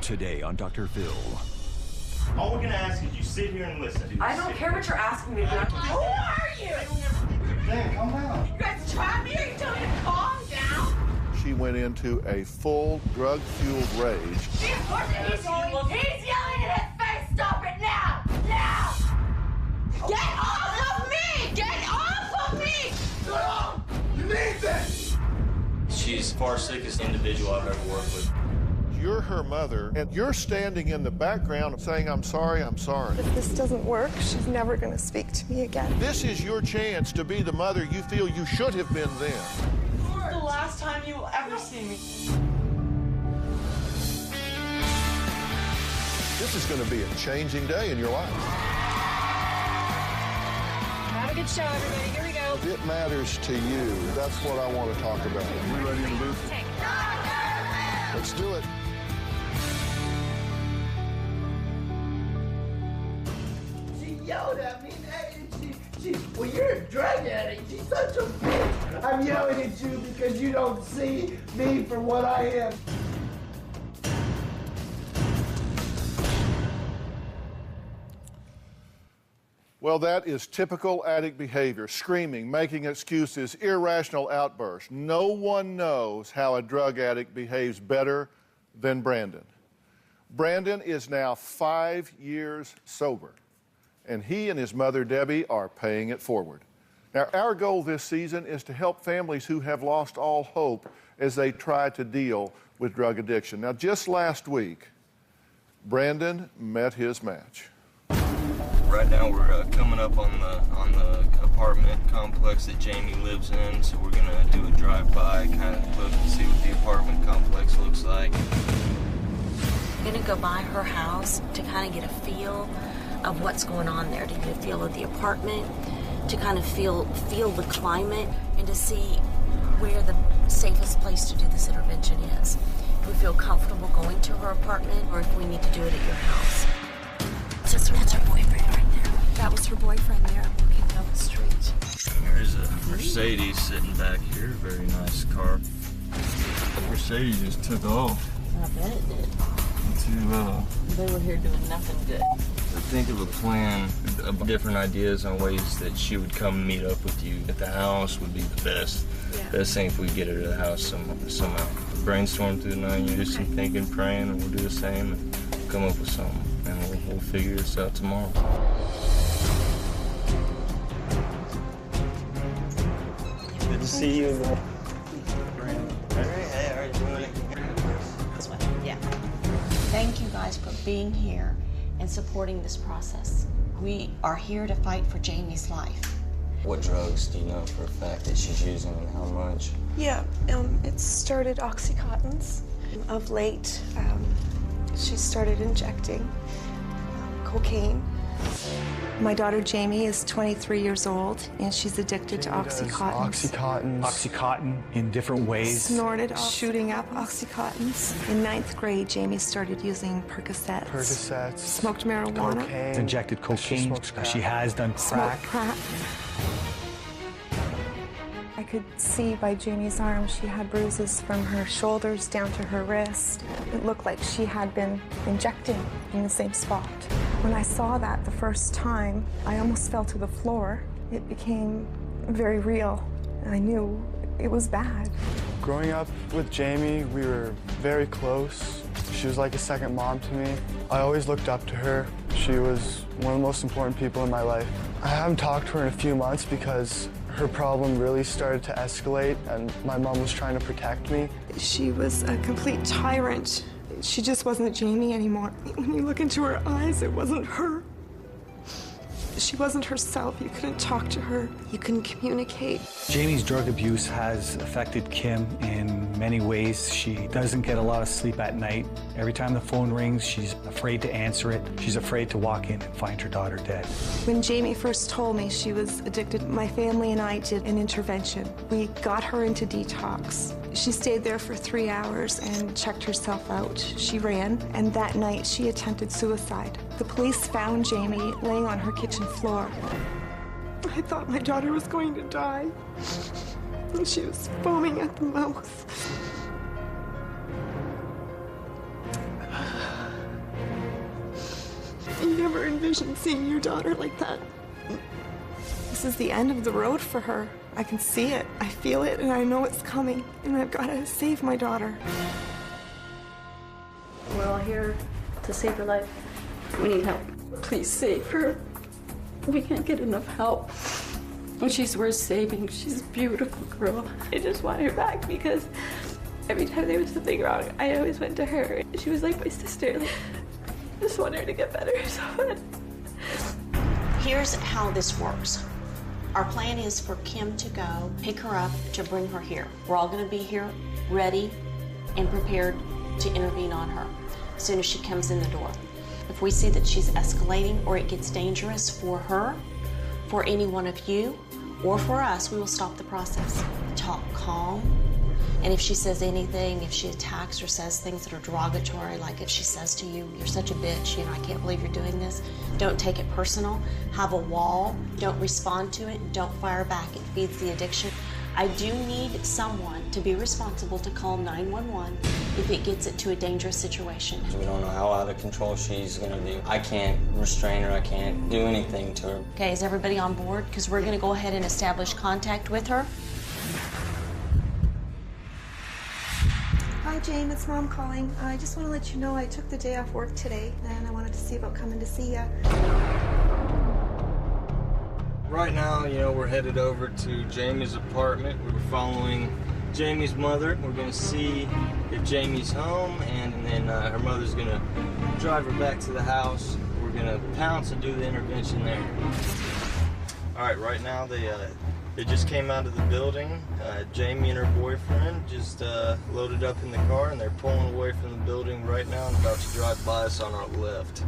Today on Dr. Phil. All we're gonna ask is you sit here and listen. I don't care what you're asking me to do. Who are you? Dan, calm down. You guys try me or you tell me to calm down? She went into a full drug-fueled rage. He's yelling in his face. Stop it now! Now! Get off of me! Get off of me! No! You need this! She's the far sickest individual I've ever worked with. You're her mother, and you're standing in the background saying, I'm sorry, I'm sorry. If this doesn't work, she's never going to speak to me again. This is your chance to be the mother you feel you should have been then. This is the last time you will ever see me. This is going to be a changing day in your life. Have a good show, everybody. Here we go. If it matters to you, that's what I want to talk about. Are we ready in the booth? Let's do it. She yelled at me, and well, you're a drug addict. She's such a bitch. I'm yelling at you because you don't see me for what I am. Well, that is typical addict behavior, screaming, making excuses, irrational outbursts. No one knows how a drug addict behaves better than Brandon. Brandon is now 5 years sober, and he and his mother, Debbie, are paying it forward. Now, our goal this season is to help families who have lost all hope as they try to deal with drug addiction. Now, just last week, Brandon met his match. Right now we're coming up on the apartment complex that Jaime lives in, so we're gonna do a drive-by, kind of look and see what the apartment complex looks like. I'm gonna go by her house to kind of get a feel of what's going on there, to get a feel of the apartment, to kind of feel the climate, and to see where the safest place to do this intervention is. If we feel comfortable going to her apartment, or if we need to do it at your house. That's her boyfriend right there. That was her boyfriend there, walking down the street. There's a Mercedes sitting back here, very nice car. Mercedes just took off. I bet it did. They were here doing nothing good. Think of a plan, of different ideas on ways that she would come meet up with you at the house would be the best. Yeah. Best thing if we get her to the house somehow. Brainstorm through the night, you do some thinking, praying, and we'll do the same and come up with something. And we'll figure this out tomorrow. Good to see you again. Hey, how are you doing? This way, yeah. Thank you guys for being here and supporting this process. We are here to fight for Jaime's life. What drugs do you know for a fact that she's using and how much? Yeah, it started Oxycontins. Of late, she started injecting cocaine. My daughter Jaime is 23 years old, and she's addicted to Oxycontins. Oxycontin in different ways. Snorted, shooting up Oxycontins. In 9th grade, Jaime started using Percocets. Smoked marijuana. Cocaine. Injected cocaine. She has done crack. Smoked crack. I could see by Jaime's arm she had bruises from her shoulders down to her wrist. It looked like she had been injecting in the same spot. When I saw that the first time, I almost fell to the floor. It became very real, and I knew it was bad. Growing up with Jaime, we were very close. She was like a second mom to me. I always looked up to her. She was one of the most important people in my life. I haven't talked to her in a few months because her problem really started to escalate, and my mom was trying to protect me. She was a complete tyrant. She just wasn't Jaime anymore. When you look into her eyes, it wasn't her. She wasn't herself. You couldn't talk to her. You couldn't communicate. Jaime's drug abuse has affected Kim in many ways. She doesn't get a lot of sleep at night. Every time the phone rings, she's afraid to answer it. She's afraid to walk in and find her daughter dead. When Jaime first told me she was addicted, my family and I did an intervention. We got her into detox. She stayed there for 3 hours and checked herself out. She ran, and that night she attempted suicide. The police found Jaime laying on her kitchen floor. I thought my daughter was going to die. She was foaming at the mouth. never envisioned seeing your daughter like that. This is the end of the road for her. I can see it, I feel it, and I know it's coming. And I've got to save my daughter. We're all here to save her life. We need help. Please save her. We can't get enough help. And she's worth saving. She's a beautiful girl. I just want her back because every time there was something wrong, I always went to her. She was like my sister. I just want her to get better so bad. Here's how this works. Our plan is for Kim to go pick her up to bring her here. We're all gonna be here ready and prepared to intervene on her as soon as she comes in the door. If we see that she's escalating or it gets dangerous for her, for any one of you, or for us, we will stop the process. Talk calm. And if she says anything, if she attacks or says things that are derogatory, like if she says to you, you're such a bitch, I can't believe you're doing this, don't take it personal. Have a wall. Don't respond to it. Don't fire back. It feeds the addiction. I do need someone to be responsible to call 911 if it gets it to a dangerous situation. We don't know how out of control she's gonna be. I can't restrain her, I can't do anything to her. Okay, is everybody on board? Because we're gonna go ahead and establish contact with her. Hi, Jane, it's Mom calling. I just want to let you know I took the day off work today, and I wanted to see about coming to see you. Right now, we're headed over to Jamie's apartment. We're following Jamie's mother. We're gonna see if Jamie's home, and then her mother's gonna drive her back to the house. We're gonna pounce and do the intervention there. All right, right now they just came out of the building. Jamie and her boyfriend just loaded up in the car, and they're pulling away from the building right now and about to drive by us on our left.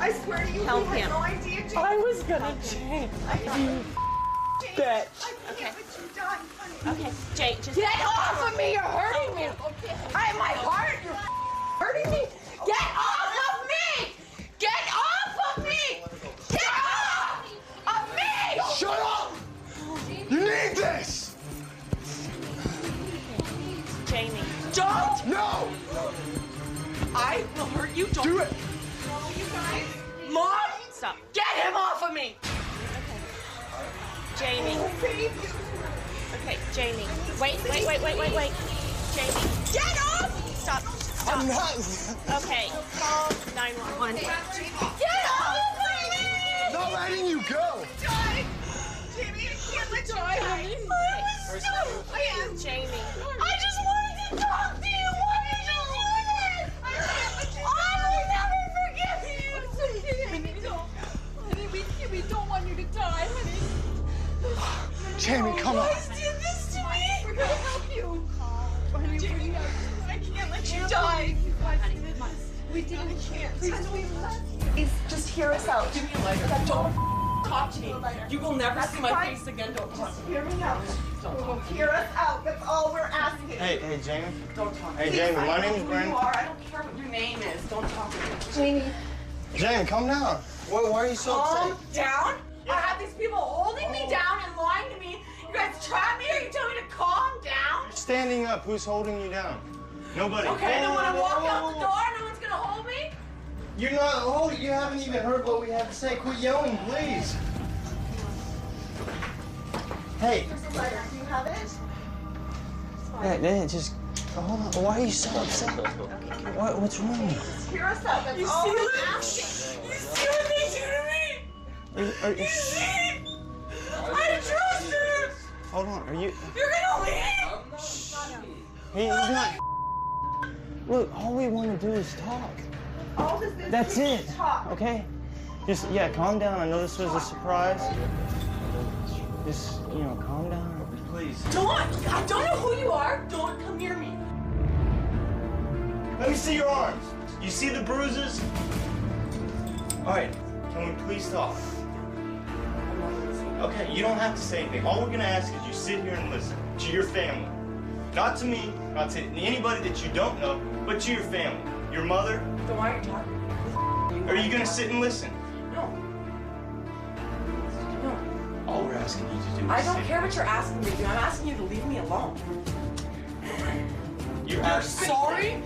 I swear to you, Help we him. had no idea. Jamie. I was gonna change. You bitch. I can't let you die, honey. Okay, Jay, just Get off of me! You're hurting me! I my heart! You're hurting me! Get off of me! Get off of me! Get off of me! Shut up! You need this! Jamie. Don't! No! I will hurt you. Don't Do it! you guys. Mom! Stop. Get him off of me! Jamie. Okay, Jamie. Wait. Jamie. Get off! Stop. I'm not. Okay, call 911. Get off of me! Not letting you go! Die. Jamie, I can't let you die. Jamie. I just wanted to talk to you! Why did you do this? I can't let you I die. will never forgive you! Honey, we don't want you to die, honey. Jamie, come on. You guys did this to me! We're gonna help you. Jamie, I can't let you die. We didn't. We can't. Please just hear us out. Give me a lighter. Don't Talk to me. You will never see my face again. Don't talk to me. hear me out. Hear us out. That's all we're asking. Hey, Jamie. Don't talk to Hey, me. Jamie, I my know name's who Brandon. you are. I don't care what your name is. Don't talk to me. Jamie, Jamie, calm down. Why are you so Calm upset? down? I have these people holding me down and lying to me. You guys trap me or you tell me to calm down? Standing up, who's holding you down? Nobody. Okay, then when I walk Whoa, out whoa, the whoa. door, no one's gonna hold me? You're not holding. You haven't even heard what we have to say. Quit yelling, please. Hey. here's a letter. Do you have it? Hey, just hold on. Why are you so upset? What's wrong? Just hear us out. That's all we're asking. You see what they do to me? Are You see? I trust her. hold on. Are you? You're gonna leave? He's not. Look, all we want to do is talk. All this is That's it. talk. Okay. Just calm down. I know this was a surprise. Just calm down. Please. Don't! I don't know who you are. Don't come near me. Let me see your arms. You see the bruises? All right. Can we please talk? Okay, you don't have to say anything. All we're gonna ask is you sit here and listen to your family. Not to me, not to anybody that you don't know, but to your family. Your mother. Then why are you talking? Are you gonna sit and listen? No. No. All we're asking you to do is I don't sit. care what you're asking me to do. I'm asking you to leave me alone. You're sorry,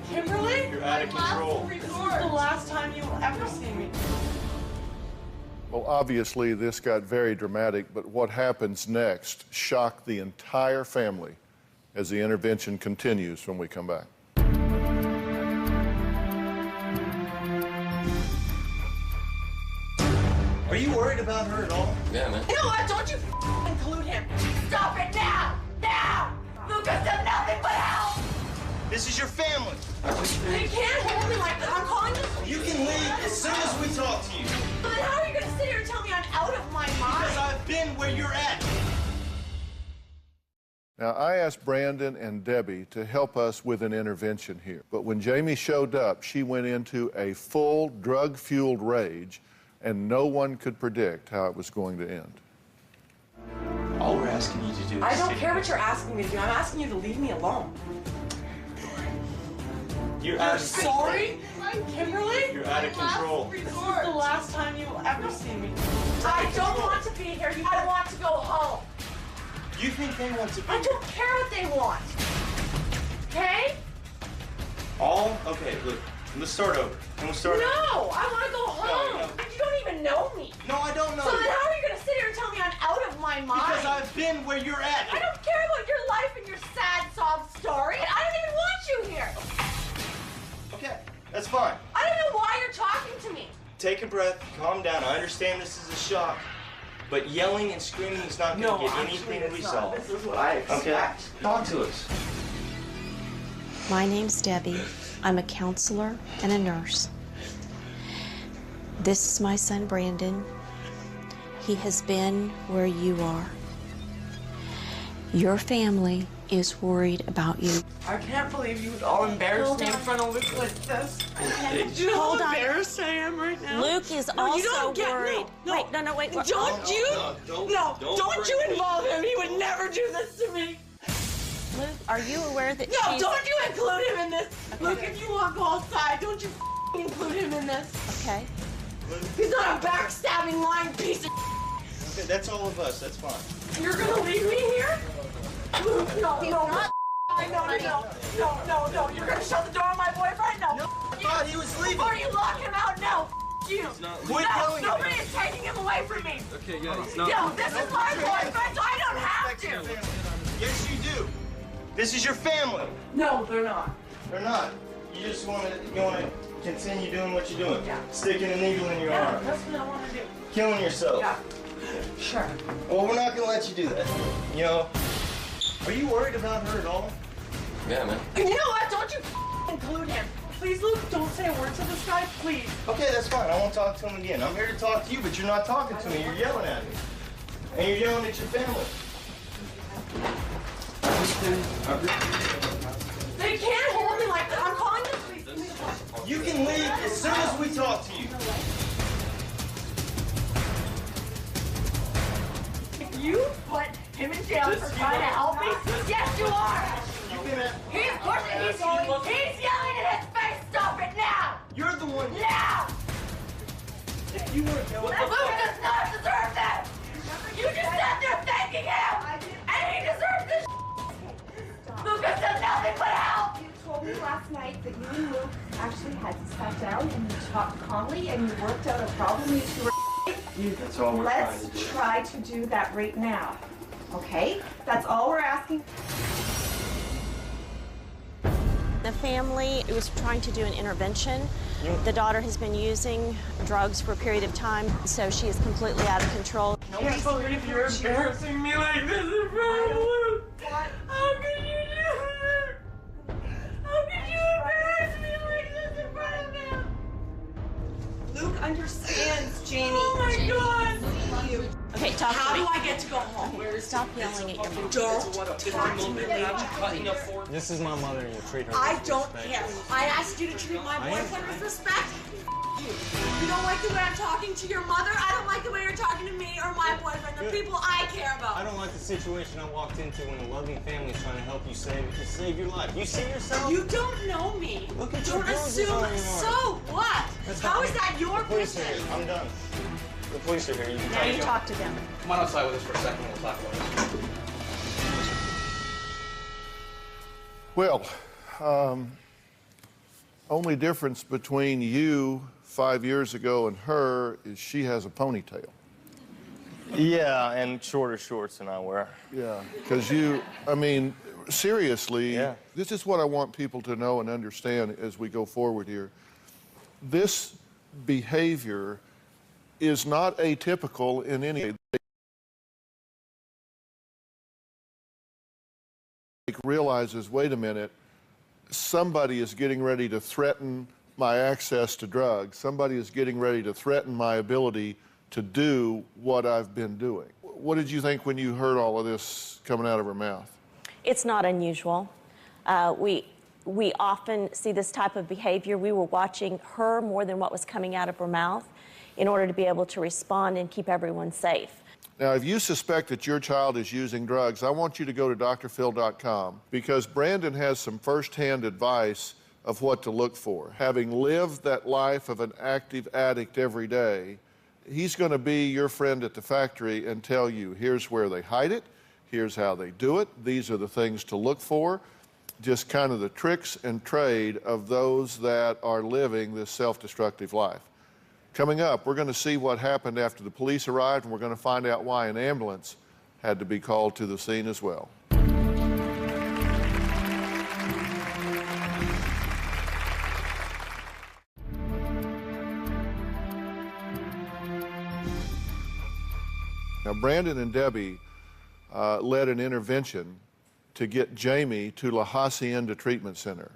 Kimberly? You're out of control. This is the last time you will ever see me. Well, obviously, this got very dramatic, but what happens next shocked the entire family as the intervention continues when we come back. Are you worried about her at all? Yeah, man. You know what? Don't you include him. Stop it now! Now! Lucas does nothing but help! This is your family. You can't hold me like that. I'm calling the police. You can leave as soon as we talk to you. But then how are you going to sit here and tell me I'm out of my mind? Because I've been where you're at. Now, I asked Brandon and Debbie to help us with an intervention here, but when Jaime showed up, she went into a full drug-fueled rage, and no one could predict how it was going to end. All we're asking you to do is I don't sit care what you're asking me to do. I'm asking you to leave me alone. You're out of Sorry, Kimberly? You're out of control. This is the last time you will ever see me. I don't want to be here. I want to go home. You think they want to be I don't care what they want. Okay? Okay, look, let's start over. And we'll start over. No, I want to go home. No. You don't even know me. No, I don't know. So then how are you going to sit here and tell me I'm out of my mind? Because I've been where you're at. I don't care about your life and your sad sob story. I don't even want you here. Okay, that's fine. I don't know why you're talking to me. Take a breath, calm down. I understand this is a shock, but yelling and screaming is not going to get anything resolved. This is what I expect. Okay, talk to us. My name's Debbie. I'm a counselor and a nurse. This is my son, Brandon. He has been where you are. Your family is worried about you. I can't believe you would all embarrass me in front of Luke like this. Do you know Hold how on. embarrassed I am right now? Luke is No, you also don't get, worried. No, Wait, no, wait. Don't you? Don't you involve him. He would never do this to me. Luke, are you aware that No, she's... don't you include him in this. Okay. Luke, if you want to go outside, don't you include him in this. Okay. He's not a backstabbing, lying piece of Okay, that's all of us. That's fine. You're gonna leave me here? Luke, no. No. You're gonna shut the door on my boyfriend? No. I thought he was leaving. Before you lock him out, no. You. Quit yelling at Nobody me. is taking him away from me. Okay, yeah, he's not. No, this is my boyfriend, so I don't have to. Yes, you do. This is your family. No, they're not. They're not. You just want to continue doing what you're doing. Yeah. Sticking a needle in your Yeah, arm. that's what I want to do. Killing yourself. Yeah. Sure. Well, we're not going to let you do that. You know, are you worried about her at all? Yeah, man. You know what? Don't you include him. Please, Luke, don't say a word to this guy, please. Okay, that's fine. I won't talk to him again. I'm here to talk to you, but you're not talking to me. You're yelling at me. And you're yelling at your family. They can't hold me like that. I'm calling the police. You can leave as soon as we talk to you. You put him in jail for trying to help me? Yes, you are. He's pushing. He's yelling in his face. Stop it now. You're the one. Now. If you weren't yelling, Luke does not deserve that. You just sat there thanking him, and he deserves this. Lucas does nothing but help. You told me last night that you and Luke actually had to sit down and you talked calmly and you worked out a problem. You two were. that's all we're trying to do. Let's try to do that right now. Okay? That's all we're asking. The family was trying to do an intervention. The daughter has been using drugs for a period of time, so she is completely out of control. I can't believe you're embarrassing me like this in front of Luke. How could you do that? How could you embarrass me like this in front of him? Luke understands, Jamie. Oh my God. Okay, Stop. How do I get to go home? Stop yelling at your mom. Don't talk to me. This is my mother, and you treat her I with don't respect. care. I asked you to treat my boyfriend with respect. You don't like the way I'm talking to your mother? I don't like the way you're talking to me or my boyfriend, the people I care about. I don't like the situation I walked into when a loving family is trying to help you save your life. You see yourself? You don't know me. Look at Don't your bruises assume. on your arm. So what? How is that your Police are business? here. I'm done. The police are here. You can Now you talk to them. Come on outside with us for a second. We'll talk about this. Well, only difference between you 5 years ago and her is she has a ponytail. Yeah, and shorter shorts than I wear. Yeah, because I mean, seriously, Yeah. This is what I want people to know and understand as we go forward here. This behavior is not atypical in any realizes, wait a minute, somebody is getting ready to threaten my access to drugs. Somebody is getting ready to threaten my ability to do what I've been doing. What did you think when you heard all of this coming out of her mouth? It's not unusual. We often see this type of behavior. We were watching her more than what was coming out of her mouth in order to be able to respond and keep everyone safe. Now, if you suspect that your child is using drugs, I want you to go to drphil.com because Brandon has some firsthand advice of what to look for. Having lived that life of an active addict every day, he's going to be your friend at the factory and tell you, here's where they hide it, here's how they do it, these are the things to look for, just kind of the tricks and trade of those that are living this self-destructive life. Coming up, we're going to see what happened after the police arrived, and we're going to find out why an ambulance had to be called to the scene as well. Now, Brandon and Debbie led an intervention to get Jaime to La Hacienda Treatment Center.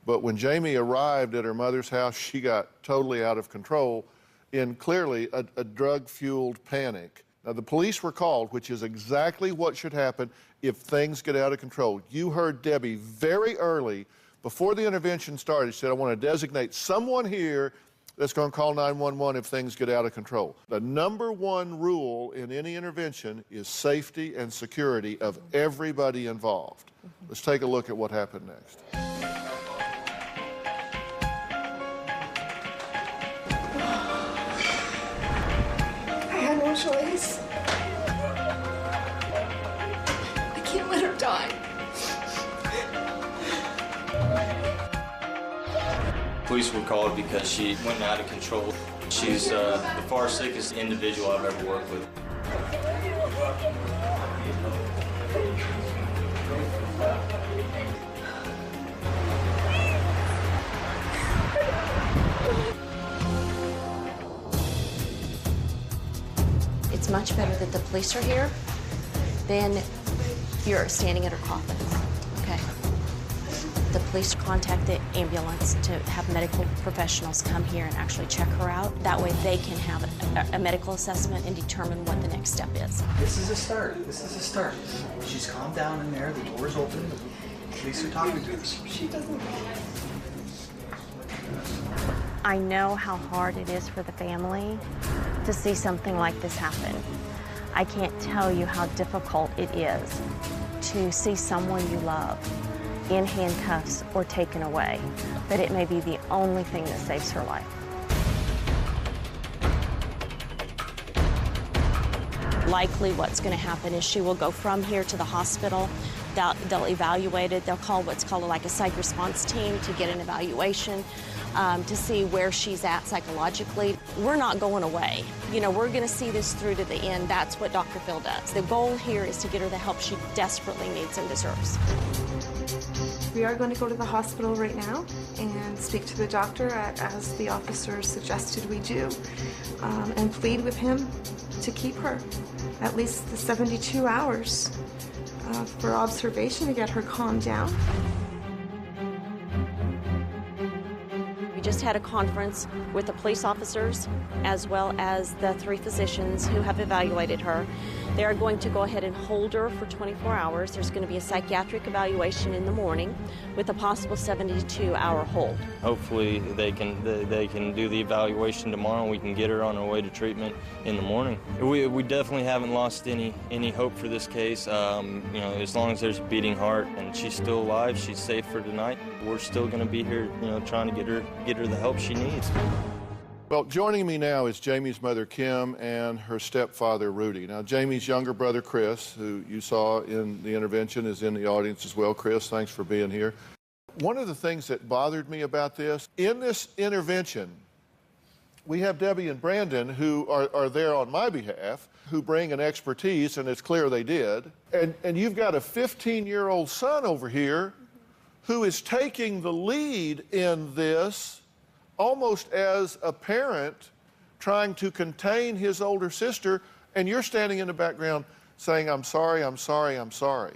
But when Jaime arrived at her mother's house, she got totally out of control in clearly a drug-fueled panic. Now, the police were called, which is exactly what should happen if things get out of control. You heard Debbie very early, before the intervention started, she said, I want to designate someone here that's going to call 911 if things get out of control. The number one rule in any intervention is safety and security of everybody involved. Let's take a look at what happened next. I had no choice. I can't let her die. Police were called because she went out of control. She's the far sickest individual I've ever worked with. It's much better that the police are here than you're standing at her coffin, okay? The police contact the ambulance to have medical professionals come here and actually check her out. That way they can have a medical assessment and determine what the next step is. This is a start. This is a start. She's calmed down in there. The door's open. The police are talking to her. She doesn't. I know how hard it is for the family to see something like this happen. I can't tell you how difficult it is to see someone you love in handcuffs or taken away, but it may be the only thing that saves her life. Likely what's going to happen is she will go from here to the hospital. They'll evaluate it. They'll call what's called like a psych response team to get an evaluation to see where she's at psychologically. We're not going away. You know, we're going to see this through to the end. That's what Dr. Phil does. The goal here is to get her the help she desperately needs and deserves. We are going to go to the hospital right now and speak to the doctor as the officer suggested we do, and plead with him to keep her at least the 72 hours for observation to get her calmed down. We just had a conference with the police officers as well as the 3 physicians who have evaluated her. They are going to go ahead and hold her for 24 hours. There's going to be a psychiatric evaluation in the morning with a possible 72-hour hold. Hopefully they can do the evaluation tomorrow and we can get her on her way to treatment in the morning. We definitely haven't lost any hope for this case. You know, as long as there's a beating heart and she's still alive, she's safe for tonight, we're still going to be here, you know, trying to get her the help she needs. Well, joining me now is Jamie's mother, Kim, and her stepfather, Rudy. Now, Jamie's younger brother, Chris, who you saw in the intervention, is in the audience as well. Chris, thanks for being here. One of the things that bothered me about this, in this intervention, we have Debbie and Brandon who are there on my behalf, who bring an expertise, and it's clear they did. And you've got a 15-year-old son over here who is taking the lead in this almost as a parent trying to contain his older sister, and you're standing in the background saying, I'm sorry, I'm sorry, I'm sorry.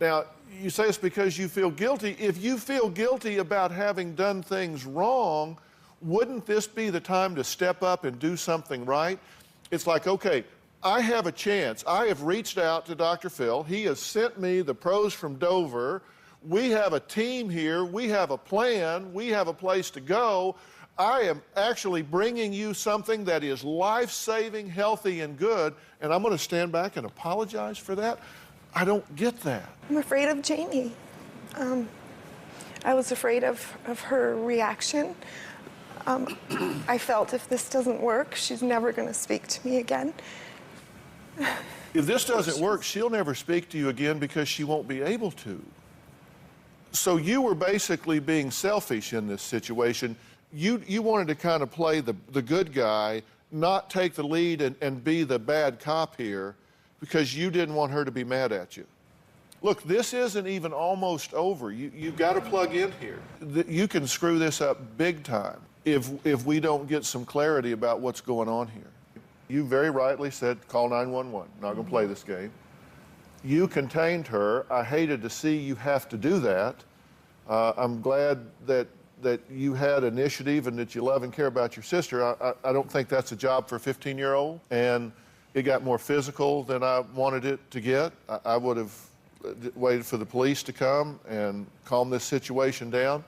Now, you say it's because you feel guilty. If you feel guilty about having done things wrong, wouldn't this be the time to step up and do something right? It's like, okay, I have a chance. I have reached out to Dr. Phil. He has sent me the pros from Dover. We have a team here. We have a plan. We have a place to go. I am actually bringing you something that is life-saving, healthy, and good, and I'm going to stand back and apologize for that? I don't get that. I'm afraid of Jamie. I was afraid of her reaction. I felt if this doesn't work, she's never going to speak to me again. If this doesn't work, she'll never speak to you again because she won't be able to. So you were basically being selfish in this situation. You wanted to kind of play the good guy, not take the lead and be the bad cop here because you didn't want her to be mad at you. Look, this isn't even almost over. You've got to plug in here. You can screw this up big time if we don't get some clarity about what's going on here. You very rightly said, call 911. Not going to play this game. You contained her. I hated to see you have to do that. I'm glad that you had initiative and that you love and care about your sister. I don't think that's a job for a 15-year-old, and it got more physical than I wanted it to get. I would have waited for the police to come and calm this situation down.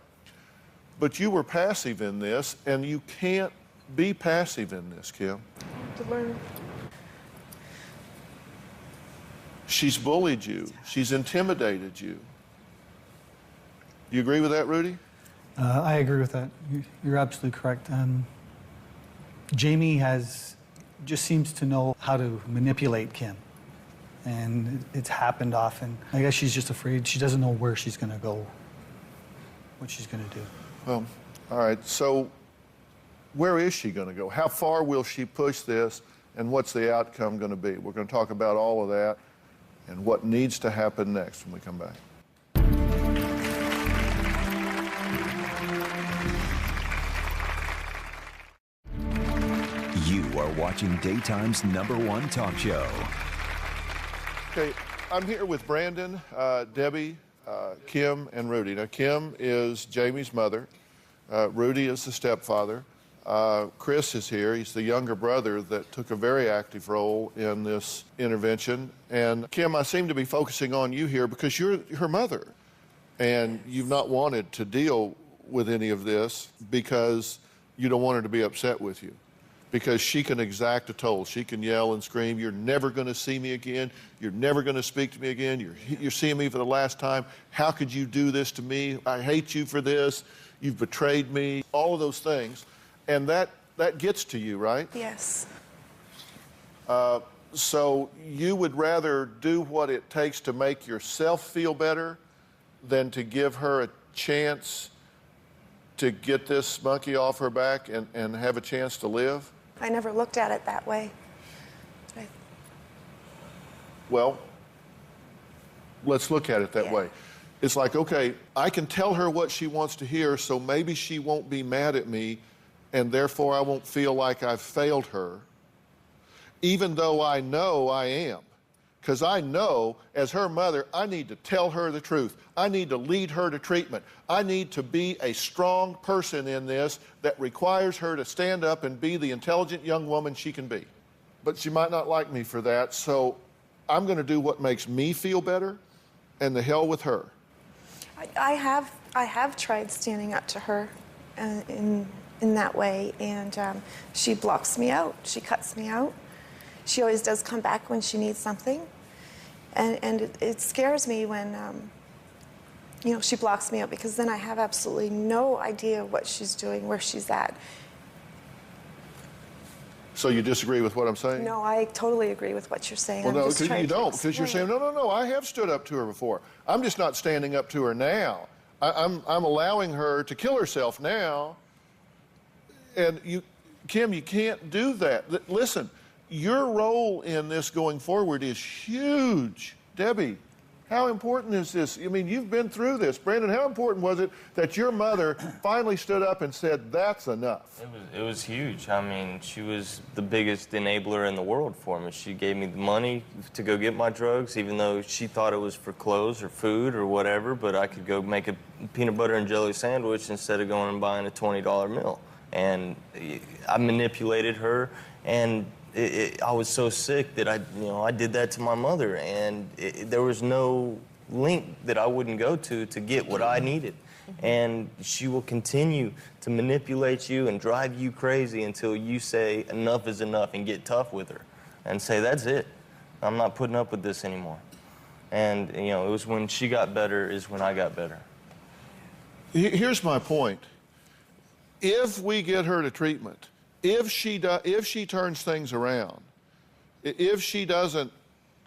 But you were passive in this, and you can't be passive in this, Kim. To learn. She's bullied you. She's intimidated you. You agree with that, Rudy? I agree with that. You're absolutely correct. Jamie just seems to know how to manipulate Kim, and it's happened often. I guess she's just afraid. She doesn't know where she's going to go, what she's going to do. Well, all right. So where is she going to go? How far will she push this, and what's the outcome going to be? We're going to talk about all of that and what needs to happen next when we come back. You are watching Daytime's #1 talk show. Okay, I'm here with Brandon, Debbie, Kim, and Rudy. Now, Kim is Jamie's mother. Rudy is the stepfather. Chris is here. He's the younger brother that took a very active role in this intervention. And Kim, I seem to be focusing on you here because you're her mother. And you've not wanted to deal with any of this because you don't want her to be upset with you. Because she can exact a toll. She can yell and scream, you're never going to see me again. You're never going to speak to me again. You're seeing me for the last time. How could you do this to me? I hate you for this. You've betrayed me. All of those things. And that gets to you, right? Yes. So you would rather do what it takes to make yourself feel better than to give her a chance to get this monkey off her back and have a chance to live? I never looked at it that way. Well, let's look at it that way. It's like, okay, I can tell her what she wants to hear, so maybe she won't be mad at me, and therefore I won't feel like I've failed her, even though I know I am. Because I know, as her mother, I need to tell her the truth. I need to lead her to treatment. I need to be a strong person in this that requires her to stand up and be the intelligent young woman she can be. But she might not like me for that, so I'm going to do what makes me feel better, and the hell with her. I have tried standing up to her in that way, and she blocks me out. She cuts me out. She always does come back when she needs something, and it scares me when you know, she blocks me out, because then I have absolutely no idea what she's doing, where she's at. So you disagree with what I'm saying? No, I totally agree with what you're saying. Well, I'm no, just because trying you to don't, because you're saying, explain. no, I have stood up to her before. I'm just not standing up to her now. I'm allowing her to kill herself now. And you, Kim, you can't do that. Listen, your role in this going forward is huge. Debbie, how important is this? I mean, you've been through this. Brandon, how important was it that your mother finally stood up and said, that's enough? It was huge. I mean, she was the biggest enabler in the world for me. She gave me the money to go get my drugs, even though she thought it was for clothes or food or whatever, but I could go make a peanut butter and jelly sandwich instead of going and buying a $20 meal. And I manipulated her, and I was so sick that I did that to my mother, and there was no link that I wouldn't go to get what I needed. And she will continue to manipulate you and drive you crazy until you say enough is enough and get tough with her and say, that's it. I'm not putting up with this anymore. And, you know, it was when she got better is when I got better. Here's my point. If we get her to treatment, if she turns things around, if she doesn't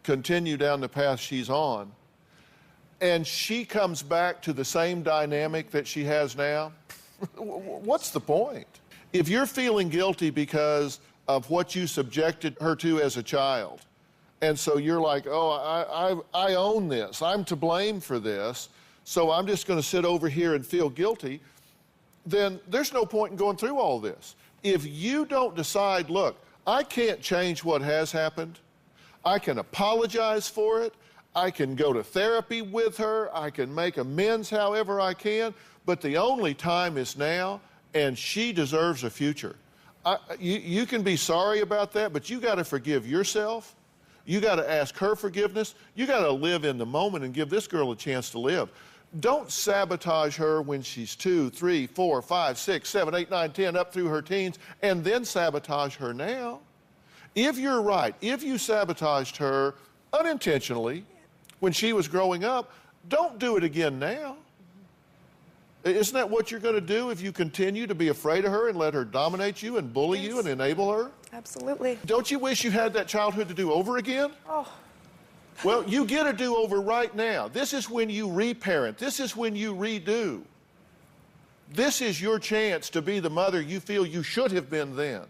continue down the path she's on, and she comes back to the same dynamic that she has now, what's the point? If you're feeling guilty because of what you subjected her to as a child, and so you're like, oh, I own this, I'm to blame for this, so I'm just going to sit over here and feel guilty, then there's no point in going through all this. If you don't decide, look, I can't change what has happened, I can apologize for it, I can go to therapy with her, I can make amends however I can, but the only time is now, and she deserves a future. You can be sorry about that, but you got to forgive yourself. You got to ask her forgiveness. You got to live in the moment and give this girl a chance to live. Don't sabotage her when she's 2, 3, 4, 5, 6, 7, 8, 9, 10, up through her teens, and then sabotage her now. If you're right, if you sabotaged her unintentionally when she was growing up, don't do it again now. Isn't that what you're going to do if you continue to be afraid of her and let her dominate you and bully you and enable her? Absolutely. Don't you wish you had that childhood to do over again? Oh. Well, you get a do-over right now. This is when you reparent. This is when you redo. This is your chance to be the mother you feel you should have been then.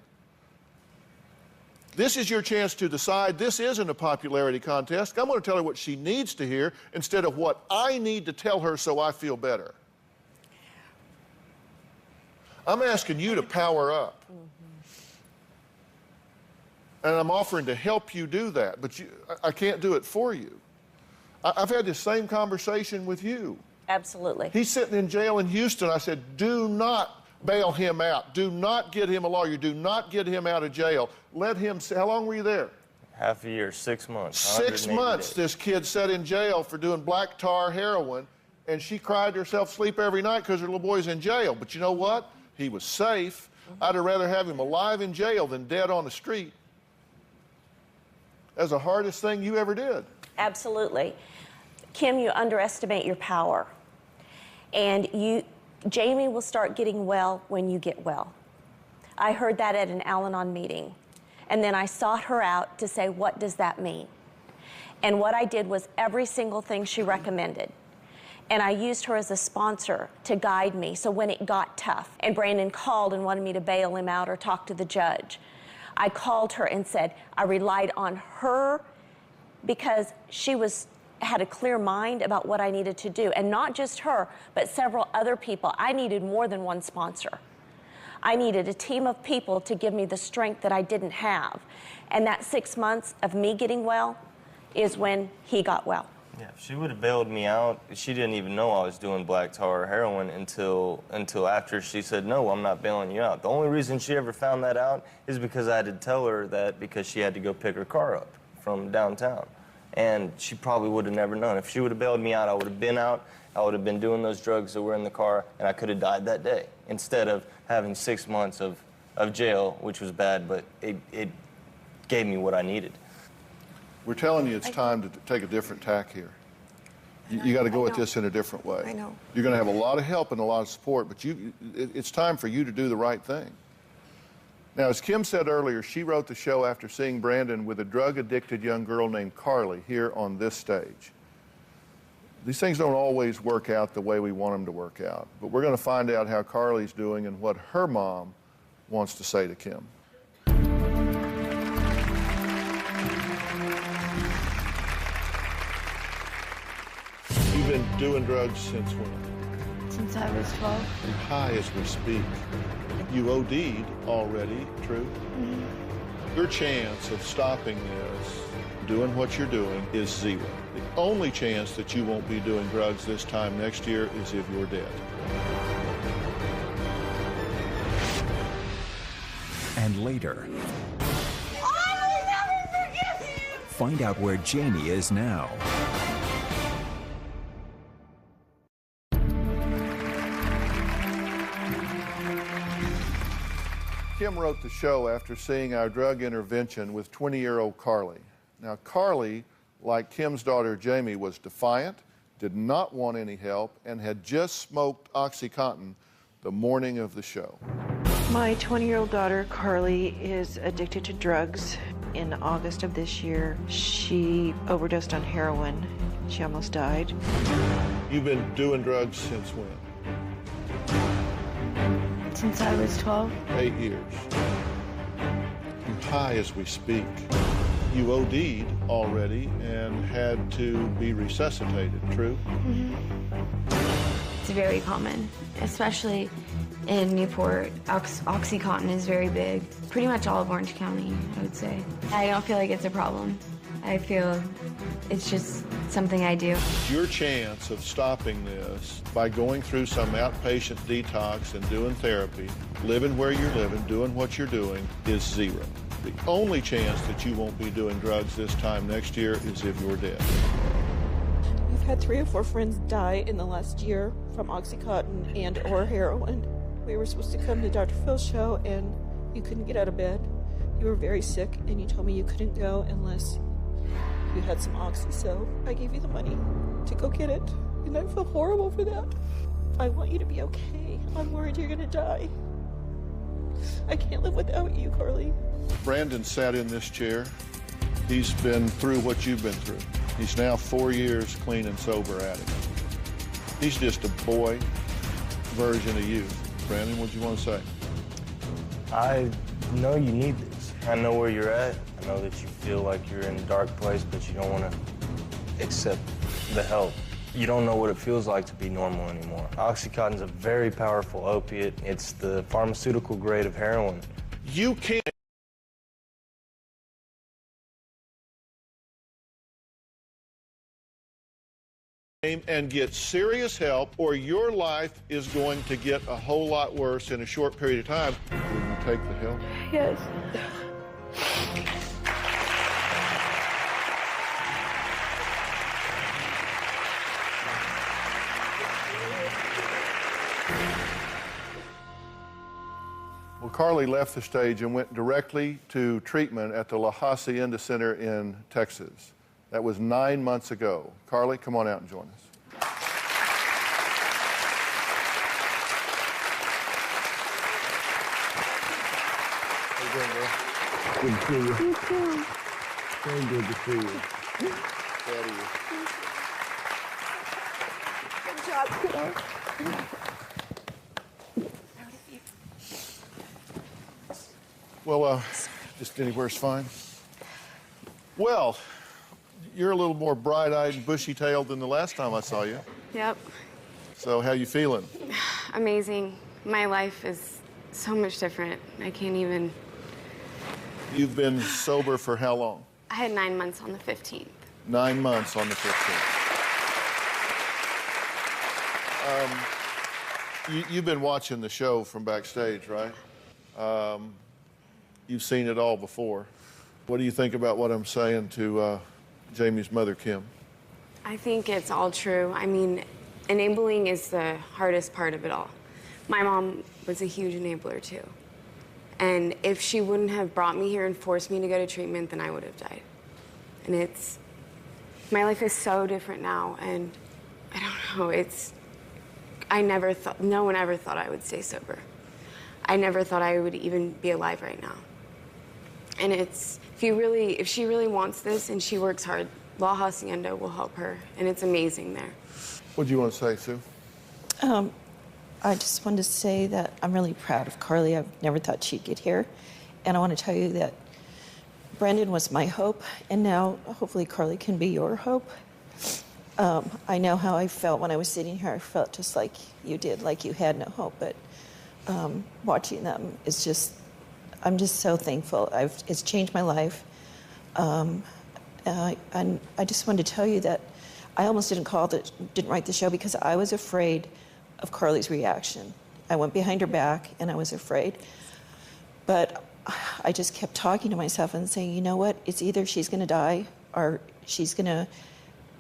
This is your chance to decide this isn't a popularity contest. I'm going to tell her what she needs to hear instead of what I need to tell her so I feel better. I'm asking you to power up. And I'm offering to help you do that, but I can't do it for you. I've had this same conversation with you. Absolutely. He's sitting in jail in Houston. I said, do not bail him out. Do not get him a lawyer. Do not get him out of jail. Let him, how long were you there? Half a year, 6 months. 6 months days. this kid sat in jail for doing black tar heroin, and she cried herself to sleep every night because her little boy's in jail. But you know what? He was safe. I'd have rather have him alive in jail than dead on the street. That's the hardest thing you ever did. Absolutely. Kim, you underestimate your power. And Jamie will start getting well when you get well. I heard that at an Al-Anon meeting. And then I sought her out to say, what does that mean? And what I did was every single thing she recommended. And I used her as a sponsor to guide me. So when it got tough and Brandon called and wanted me to bail him out or talk to the judge, I called her and said I relied on her because she had a clear mind about what I needed to do. And not just her, but several other people. I needed more than one sponsor. I needed a team of people to give me the strength that I didn't have. And that 6 months of me getting well, is when he got well. Yeah, if she would have bailed me out, she didn't even know I was doing black tar or heroin until after she said, no, I'm not bailing you out. The only reason she ever found that out is because I had to tell her that because she had to go pick her car up from downtown. And she probably would have never known. If she would have bailed me out, I would have been out, I would have been doing those drugs that were in the car, and I could have died that day instead of having 6 months of jail, which was bad, but it gave me what I needed. We're telling you it's time to take a different tack here. You got to go at this in a different way. I know. You're going to have a lot of help and a lot of support, but it's time for you to do the right thing. Now, as Kim said earlier, she wrote the show after seeing Brandon with a drug-addicted young girl named Carly here on this stage. These things don't always work out the way we want them to work out, but we're going to find out how Carly's doing and what her mom wants to say to Kim. You've been doing drugs since when? Since I was 12. You're high as we speak. You OD'd already, true? Mm-hmm. Your chance of stopping this, doing what you're doing, is zero. The only chance that you won't be doing drugs this time next year is if you're dead. And later, I will never forgive you! find out where Jaime is now. Kim wrote the show after seeing our drug intervention with 20-year-old Carly. Now, Carly, like Kim's daughter Jaime, was defiant, did not want any help, and had just smoked OxyContin the morning of the show. My 20-year-old daughter, Carly, is addicted to drugs. In August of this year, she overdosed on heroin. She almost died. You've been doing drugs since when? Since I was 12. 8 years. You're high as we speak. You OD'd already and had to be resuscitated, true? Mm-hmm. It's very common, especially in Newport. OxyContin is very big. Pretty much all of Orange County, I would say. I don't feel like it's a problem. I feel it's just something I do. Your chance of stopping this by going through some outpatient detox and doing therapy, living where you're living, doing what you're doing, is zero. The only chance that you won't be doing drugs this time next year is if you're dead. We've had 3 or 4 friends die in the last year from OxyContin and or heroin. We were supposed to come to Dr. Phil's show and you couldn't get out of bed. You were very sick and you told me you couldn't go unless you had some Oxy, so I gave you the money to go get it, and I feel horrible for that. I want you to be okay. I'm worried you're gonna die. I can't live without you, Carly. Brandon sat in this chair. He's been through what you've been through. He's now 4 years clean and sober at it. He's just a boy version of you. Brandon, what do you want to say? I know you need this. I know where you're at. I know that you feel like you're in a dark place, but you don't want to accept the help. You don't know what it feels like to be normal anymore. OxyContin's a very powerful opiate. It's the pharmaceutical grade of heroin. You can't and get serious help, or your life is going to get a whole lot worse in a short period of time. Will you take the help? Yes. Well, Carly left the stage and went directly to treatment at the La Hacienda Center in Texas. That was 9 months ago. Carly, come on out and join us. How you doing, girl? Good to see you. You too. Very good to see you. Proud of you. Good job, kiddo. Well, just anywhere's fine. Well, you're a little more bright-eyed and bushy-tailed than the last time I saw you. Yep. So how you feeling? Amazing. My life is so much different. I can't even... You've been sober for how long? I had 9 months on the 15th. 9 months on the 15th. You've been watching the show from backstage, right? You've seen it all before. What do you think about what I'm saying to Jamie's mother, Kim? I think it's all true. I mean, enabling is the hardest part of it all. My mom was a huge enabler, too. And if she wouldn't have brought me here and forced me to go to treatment, then I would have died. And my life is so different now, and I don't know, no one ever thought I would stay sober. I never thought I would even be alive right now. And if she really wants this and she works hard, La Hacienda will help her, and it's amazing there. What do you want to say, Sue? I just wanted to say that I'm really proud of Carly. I've never thought she'd get here. And I want to tell you that Brandon was my hope, and now hopefully Carly can be your hope. I know how I felt when I was sitting here. I felt just like you did, like you had no hope. But watching them is just, I'm just so thankful. It's changed my life. And I just wanted to tell you that I almost didn't write the show because I was afraid of Carly's reaction. I went behind her back and I was afraid. But I just kept talking to myself and saying, you know what? It's either she's going to die or she's going to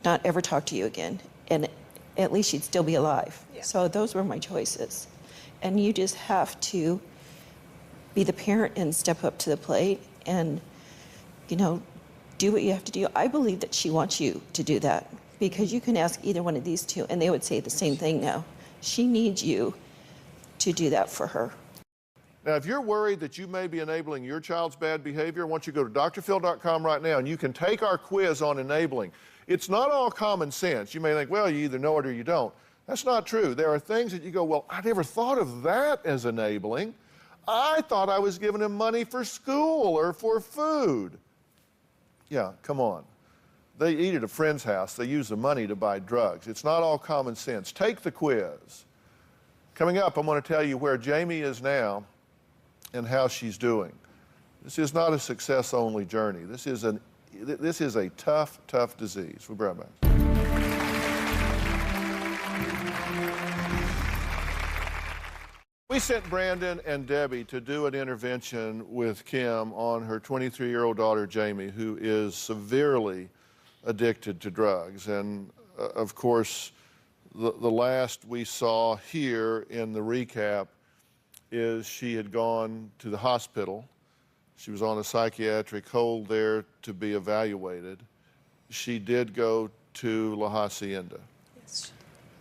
not ever talk to you again. And at least she'd still be alive. Yeah. So those were my choices. And you just have to be the parent and step up to the plate and, you know, do what you have to do. I believe that she wants you to do that because you can ask either one of these two and they would say the same thing now. She needs you to do that for her. Now, if you're worried that you may be enabling your child's bad behavior, I want you to go to drphil.com right now and you can take our quiz on enabling. It's not all common sense. You may think, well, you either know it or you don't. That's not true. There are things that you go, well, I never thought of that as enabling. I thought I was giving him money for school or for food. Yeah, come on. They eat at a friend's house. They use the money to buy drugs. It's not all common sense. Take the quiz. Coming up, I'm going to tell you where Jamie is now and how she's doing. This is not a success-only journey. This is a tough, tough disease. We'll be right back. We sent Brandon and Debbie to do an intervention with Kim on her 23-year-old daughter, Jamie, who is severely addicted to drugs. And, of course, the last we saw here in the recap is she had gone to the hospital. She was on a psychiatric hold there to be evaluated. She did go to La Hacienda. Yes.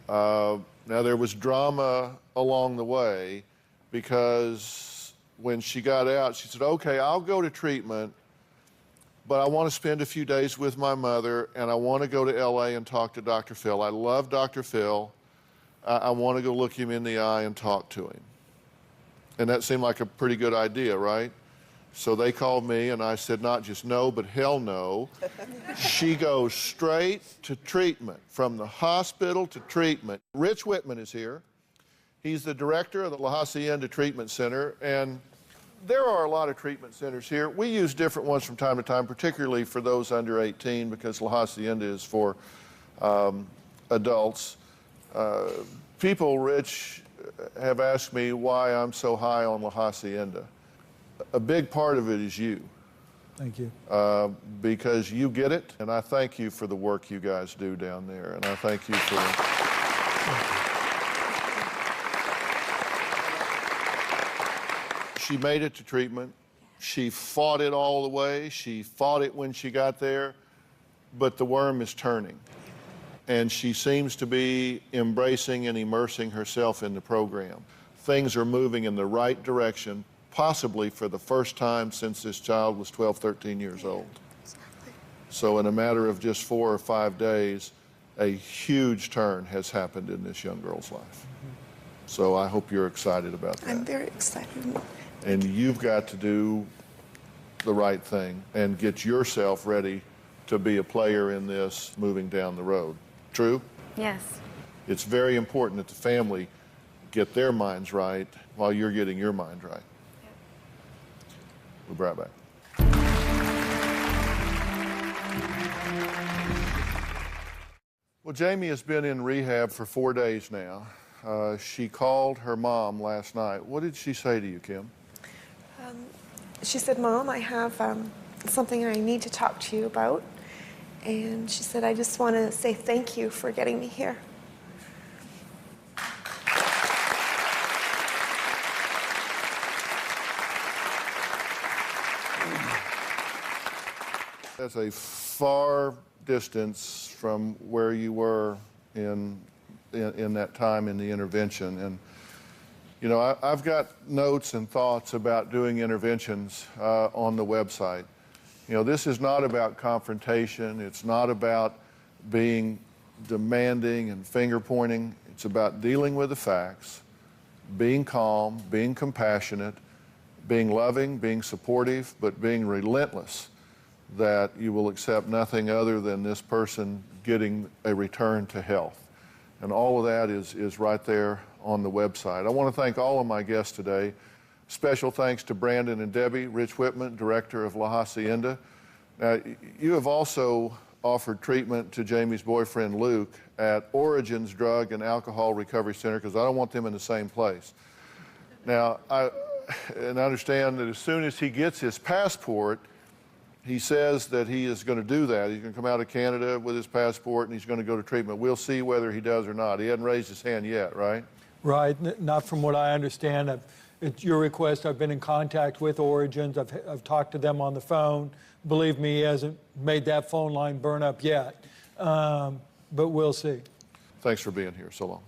Now, there was drama along the way because when she got out, she said, okay, I'll go to treatment, but I want to spend a few days with my mother, and I want to go to L.A. and talk to Dr. Phil. I love Dr. Phil. I want to go look him in the eye and talk to him. And that seemed like a pretty good idea, right? So they called me, and I said, not just no, but hell no. She goes straight to treatment, from the hospital to treatment. Rich Whitman is here. He's the director of the La Hacienda Treatment Center, and there are a lot of treatment centers here. We use different ones from time to time, particularly for those under 18, because La Hacienda is for adults. People, Rich, have asked me why I'm so high on La Hacienda. A big part of it is you. Thank you. Because you get it, and I thank you for the work you guys do down there, and I thank you for... She made it to treatment. She fought it all the way. She fought it when she got there, but the worm is turning. And she seems to be embracing and immersing herself in the program. Things are moving in the right direction, possibly for the first time since this child was 12, 13 years old. So in a matter of just 4 or 5 days, a huge turn has happened in this young girl's life. So I hope you're excited about that. I'm very excited. And you've got to do the right thing and get yourself ready to be a player in this moving down the road. True? Yes. It's very important that the family get their minds right while you're getting your mind right. We'll be right back. Well, Jamie has been in rehab for 4 days now. She called her mom last night. What did she say to you, Kim? She said, Mom, I have something I need to talk to you about. And she said, I just want to say thank you for getting me here. That's a far distance from where you were in that time in the intervention. And, you know, I've got notes and thoughts about doing interventions on the website. You know, this is not about confrontation. It's not about being demanding and finger pointing. It's about dealing with the facts, being calm, being compassionate, being loving, being supportive, but being relentless that you will accept nothing other than this person getting a return to health. And all of that is right there on the website. I want to thank all of my guests today. Special thanks to Brandon and Debbie, Rich Whitman, director of La Hacienda. Now, you have also offered treatment to Jamie's boyfriend, Luke, at Origins Drug and Alcohol Recovery Center, because I don't want them in the same place. Now, I understand that as soon as he gets his passport, he says that he is going to do that. He's going to come out of Canada with his passport and he's going to go to treatment. We'll see whether he does or not. He hasn't raised his hand yet, right? Right, not from what I understand. At your request, I've been in contact with Origins. I've talked to them on the phone. Believe me, he hasn't made that phone line burn up yet, but we'll see. Thanks for being here. So long.